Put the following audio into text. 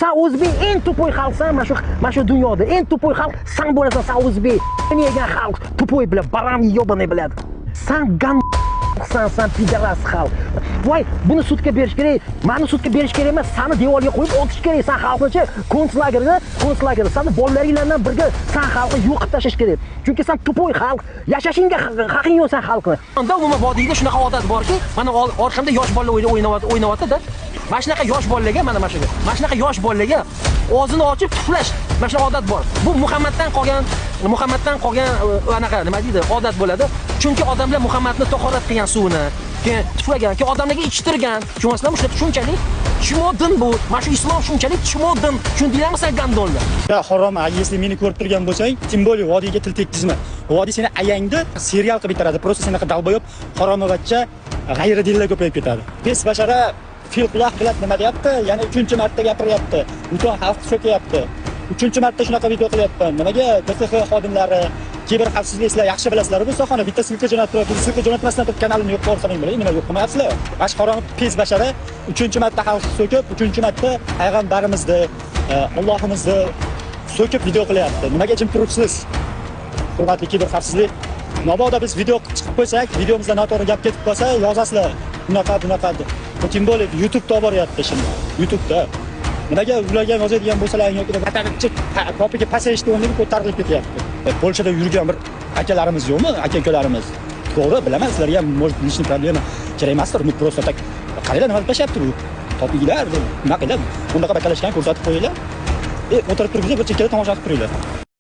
Sen o'zbek eng tupoy xalqsan, mana shu dunyoda eng tupoy xalq sen bo'lasan, sen o'zbek. Seni yegan xalq tupoy biladi, baram yo'bani biladi. Sen sen pidaras xalq. Voy, buni sudga berish kerak. Meni sudga berish kerak emas, seni devorga qo'yib otish kerak. Sen xalqni konslagerda, seni bolalaringlardan birga sen xalqni yo'qib tashlash kerak. Chunki sen tupoy xalq, yashashingga haqqing yo'q sen xalqni. Unda umuman vodiyda shunaqa odat borki, mana orqamda yosh bolalar o'ynayapti-da. Mana shunaqa yosh bolalarga, mana shunaqa yosh bolalarga og'zini ochib tuflash, mana shunaqa odat bor. Bu Muhammaddan qolgan anaqa nima deydi, odat bo'ladi. Chunki odamlar Muhammadni tahorat qilgan suvni, keyin tuflagan, keyin odamlarga ichtirgan. Tushunasizlarmi? Shunchalik chimodin bu. Mana shu islom shunchalik chimodin. Tushundinglarmi sen gandonlar? Ya harom, если meni ko'rib turgan bo'lsang, tем более vodiyga til tekkizma. Vodiy seni ayangni serial qilib bitiradi. Просто senaqa dalboyob, haromovachcha g'ayridinlar ko'payib ketadi. Pes bashara fil quloq qilib nima deyapti? Yana 3-marta gapiryapti. Butun xalq so'kayapti. 3-marta shunaqa video qilyapman. Nimaga DXX xodimlari, kiber xavfsizliklar yaxshi bilasizlar bu sohani. Bitta silka jo'natib turib, silka jo'natmasdan turib kanalini yo'q qilib qo'ying, nima yo'q qilmayapsizlar? Mashqaron pes bashara 3-marta xalq so'kib, 3-marta payg'ambarimizni, Allohimizni so'kib video qilyapti. Nimaga jim turibsiz? Hurmatli kiber xavfsizlik, mabodo biz video chiqib qo'ysak, videomizda noto'g'ri gap ketib qolsa, yozasizlar. Bunaqa. Tем более YouTube'da boryapti şimdi. YouTube'da. Nimaga ularga yozadigan bo'lsalar yoki vatanchi topiga pasayishni o'rniga ko'tarilib ketyapti. Polshada yurgan bir akalarimiz yo'qmi? Aka-ukalarimiz. To'g'ri, bilaman, sizlarga ham может lishni problema kerak emasdir. Nu просто tak qaranglar nima qilishyapti bu. Topinglar, nima qiladi? Bunaqa bakalashgan ko'rsatib qo'yinglar. O'tirib turibsizlar, bir chekkada tomosha qilib turinglar.